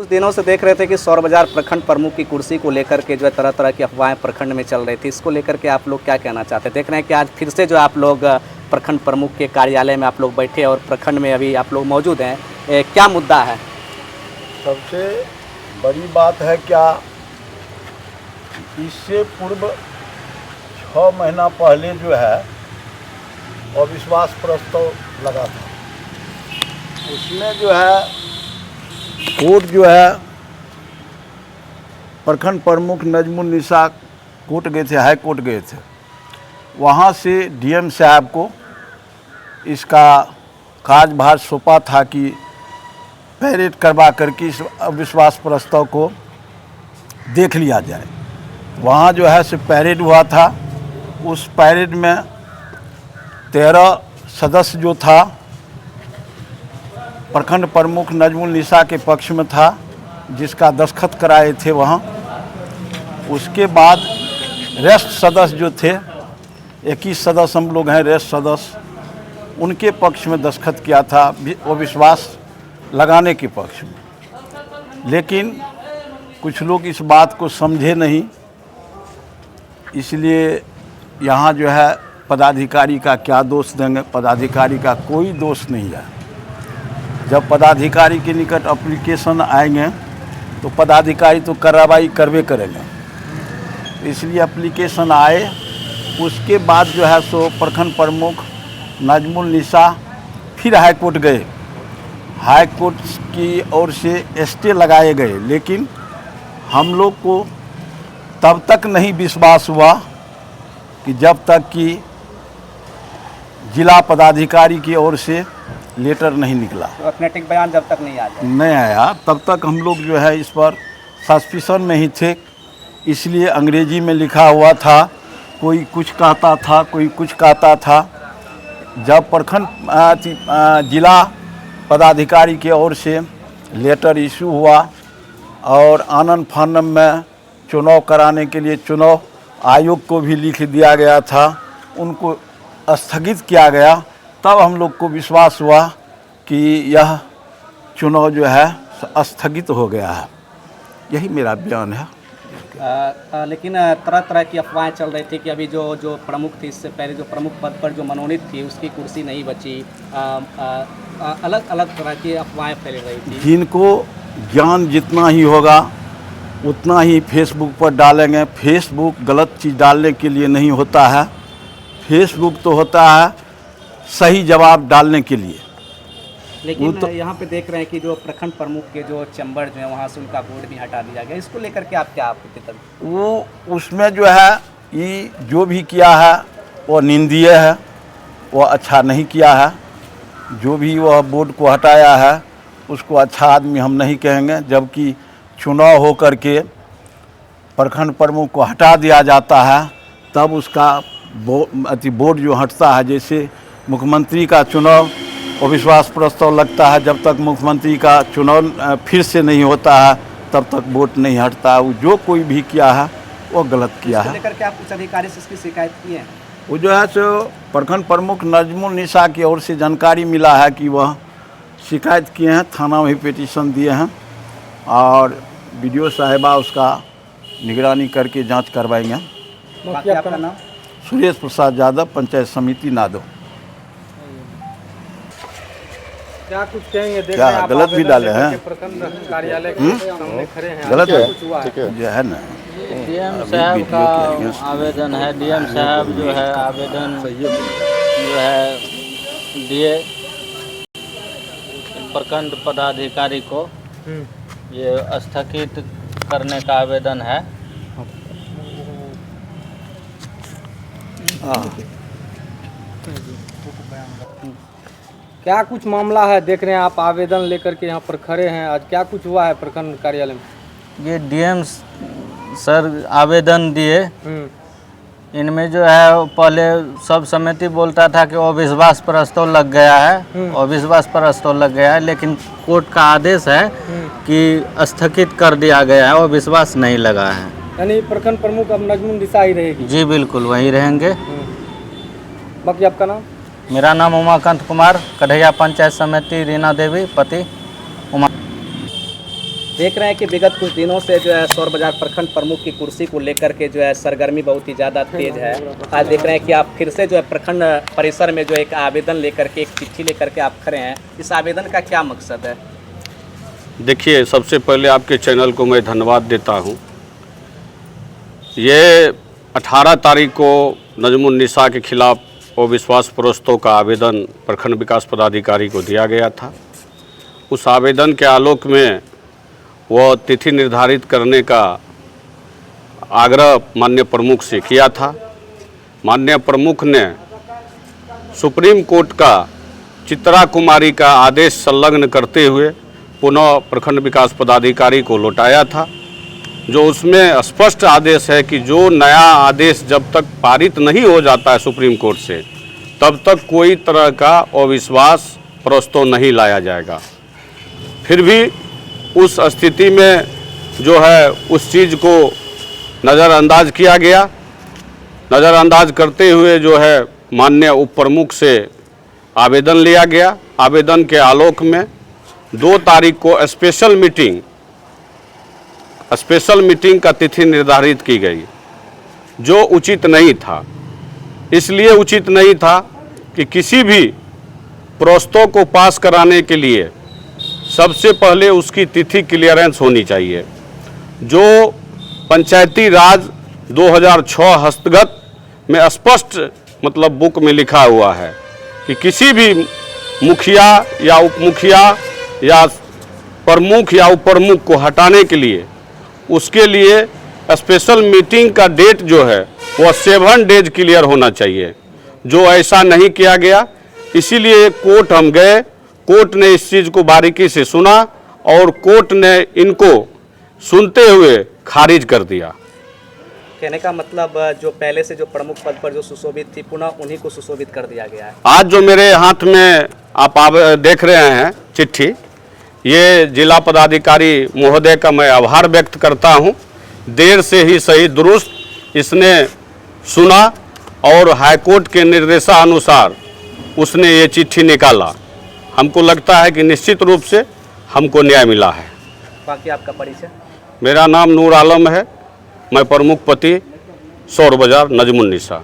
कुछ दिनों से देख रहे थे कि सौर बाजार प्रखंड प्रमुख की कुर्सी को लेकर के जो है तरह तरह की अफवाहें प्रखंड में चल रही थी। इसको लेकर के आप लोग क्या कहना चाहते हैं? देख रहे हैं कि आज फिर से जो आप लोग प्रखंड प्रमुख के कार्यालय में आप लोग बैठे और प्रखंड में अभी आप लोग मौजूद हैं। क्या मुद्दा है? सबसे बड़ी बात है क्या, इससे पूर्व 6 महीना पहले जो है अविश्वास प्रस्ताव लगा था। उसमें जो है कोर्ट जो है प्रखंड प्रमुख नजमुन्निसा कोर्ट गए थे, हाई कोर्ट गए थे। वहाँ से डीएम साहब को इसका कार्यभार सौंपा था कि पैरेड करवा करके इस अविश्वास प्रस्ताव को देख लिया जाए। वहाँ जो है से पैरेड हुआ था। उस पैरेड में 13 सदस्य जो था प्रखंड प्रमुख नजमुन्निसा के पक्ष में था, जिसका दस्तखत कराए थे वहाँ। उसके बाद रेस्ट सदस्य जो थे, 21 सदस्य हम लोग हैं रेस्ट सदस्य, उनके पक्ष में दस्तखत किया था अविश्वास लगाने के पक्ष में। लेकिन कुछ लोग इस बात को समझे नहीं, इसलिए यहाँ जो है पदाधिकारी का क्या दोष देंगे? पदाधिकारी का कोई दोष नहीं है। जब पदाधिकारी के निकट एप्लीकेशन आएंगे तो पदाधिकारी तो कार्रवाई करवे करेंगे। इसलिए एप्लीकेशन आए, उसके बाद जो है सो प्रखंड प्रमुख नजमुन्निसा फिर हाई कोर्ट गए। हाई कोर्ट की ओर से स्टे लगाए गए, लेकिन हम लोग को तब तक नहीं विश्वास हुआ कि जब तक कि जिला पदाधिकारी की ओर से लेटर नहीं निकला, तो ऑथेंटिक बयान जब तक नहीं आया तब तक हम लोग जो है इस पर सस्पिशन में ही थे। इसलिए अंग्रेजी में लिखा हुआ था, कोई कुछ कहता था, कोई कुछ कहता था। जब प्रखंड जिला पदाधिकारी की ओर से लेटर इशू हुआ और आनन फानन में चुनाव कराने के लिए चुनाव आयोग को भी लिख दिया गया था, उनको स्थगित किया गया, तब हम लोग को विश्वास हुआ कि यह चुनाव जो है स्थगित हो गया है। यही मेरा बयान है। लेकिन तरह तरह की अफवाहें चल रही थी कि अभी जो प्रमुख थी, इससे पहले जो प्रमुख पद पर जो मनोनीत थी उसकी कुर्सी नहीं बची। अलग अलग तरह की अफवाहें फैल रही थी। जिनको ज्ञान जितना ही होगा उतना ही फेसबुक पर डालेंगे। फेसबुक गलत चीज़ डालने के लिए नहीं होता है। फेसबुक तो होता है सही जवाब डालने के लिए। लेकिन तो यहाँ पे देख रहे हैं कि जो प्रखंड प्रमुख के जो चैम्बर जो है वहाँ से उनका बोर्ड भी हटा दिया गया। इसको लेकर के आप क्या आपत्ति? वो उसमें जो है ये जो भी किया है वो निंदनीय है, वो अच्छा नहीं किया है। जो भी वह बोर्ड को हटाया है उसको अच्छा आदमी हम नहीं कहेंगे। जबकि चुनाव हो कर के प्रखंड प्रमुख को हटा दिया जाता है तब उसका बोर्ड जो हटता है, जैसे मुख्यमंत्री का चुनाव अविश्वास प्रस्ताव लगता है, जब तक मुख्यमंत्री का चुनाव फिर से नहीं होता है तब तक वोट नहीं हटता। वो जो कोई भी किया है वो गलत किया है। लेकर के आप कुछ अधिकारी से इसकी शिकायत की है? वो जो है सो प्रखंड प्रमुख नजमुन्निसा की ओर से जानकारी मिला है कि वह शिकायत किए हैं, थाना में पिटीशन दिए हैं और बीडीओ साहिबा उसका निगरानी करके जांच करवाएंगे। बाकी आपका नाम? सुरेश प्रसाद यादव, पंचायत समिति नादो। क्या कुछ कहेंगे? क्या गलत भी डाले हैं? प्रखंड कार्यालय के सामने खड़े हैं, गलत है जो है ना। डीएम साहब का आवेदन है। डीएम साहब जो है आवेदन जो है दिए प्रखंड पदाधिकारी को, ये स्थगित करने का आवेदन है। क्या कुछ मामला है? देख रहे हैं आप आवेदन लेकर के यहाँ पर खड़े हैं। आज क्या कुछ हुआ है प्रखंड कार्यालय में? ये डीएम सर आवेदन दिए। इनमें जो है पहले सब समिति बोलता था कि अविश्वास प्रस्ताव लग गया है, अविश्वास प्रस्ताव लग गया है, लेकिन कोर्ट का आदेश है कि स्थगित कर दिया गया है, अविश्वास नहीं लगा है। यानी प्रखंड प्रमुख अब नजमुन्निसा ही रहेगी? जी बिल्कुल वही रहेंगे। बाकी आपका नाम? मेरा नाम उमाकांत कुमार, कढ़ैया पंचायत समिति, रीना देवी, पति उमा। देख रहे हैं कि विगत कुछ दिनों से जो है सौर बाजार प्रखंड प्रमुख की कुर्सी को लेकर के जो है सरगर्मी बहुत ही ज़्यादा तेज है। आज देख रहे हैं कि आप फिर से जो है प्रखंड परिसर में जो एक आवेदन लेकर के, एक चिट्ठी लेकर के आप खड़े हैं। इस आवेदन का क्या मकसद है? देखिए, सबसे पहले आपके चैनल को मैं धन्यवाद देता हूं। ये 18 तारीख को नजमुन्निसा के खिलाफ अविश्वास प्रस्ताव का आवेदन प्रखंड विकास पदाधिकारी को दिया गया था। उस आवेदन के आलोक में वह तिथि निर्धारित करने का आग्रह माननीय प्रमुख से किया था। माननीय प्रमुख ने सुप्रीम कोर्ट का चित्रा कुमारी का आदेश संलग्न करते हुए पुनः प्रखंड विकास पदाधिकारी को लौटाया था, जो उसमें स्पष्ट आदेश है कि जो नया आदेश जब तक पारित नहीं हो जाता है सुप्रीम कोर्ट से, तब तक कोई तरह का अविश्वास प्रस्ताव नहीं लाया जाएगा। फिर भी उस स्थिति में जो है उस चीज़ को नज़रअंदाज किया गया। नज़रअंदाज करते हुए जो है माननीय उप प्रमुख से आवेदन लिया गया। आवेदन के आलोक में 2 तारीख को स्पेशल मीटिंग का तिथि निर्धारित की गई, जो उचित नहीं था। इसलिए उचित नहीं था कि किसी भी प्रस्ताव को पास कराने के लिए सबसे पहले उसकी तिथि क्लियरेंस होनी चाहिए। जो पंचायती राज 2006 हस्तगत में स्पष्ट मतलब बुक में लिखा हुआ है कि किसी भी मुखिया या उपमुखिया या प्रमुख या उप प्रमुख को हटाने के लिए उसके लिए स्पेशल मीटिंग का डेट जो है वह 7 डेज क्लियर होना चाहिए, जो ऐसा नहीं किया गया। इसीलिए कोर्ट हम गए। कोर्ट ने इस चीज़ को बारीकी से सुना और कोर्ट ने इनको सुनते हुए खारिज कर दिया। कहने का मतलब जो पहले से जो प्रमुख पद पर जो सुशोभित थी, पुनः उन्हीं को सुशोभित कर दिया गया है। आज जो मेरे हाथ में आप देख रहे हैं चिट्ठी, ये जिला पदाधिकारी महोदय का मैं आभार व्यक्त करता हूं। देर से ही सही दुरुस्त इसने सुना और हाईकोर्ट के निर्देशानुसार उसने ये चिट्ठी निकाला। हमको लगता है कि निश्चित रूप से हमको न्याय मिला है। बाकी आपका परिचय? मेरा नाम नूर आलम है। मैं प्रमुख पति सौर बाजार नजमुन्निसा।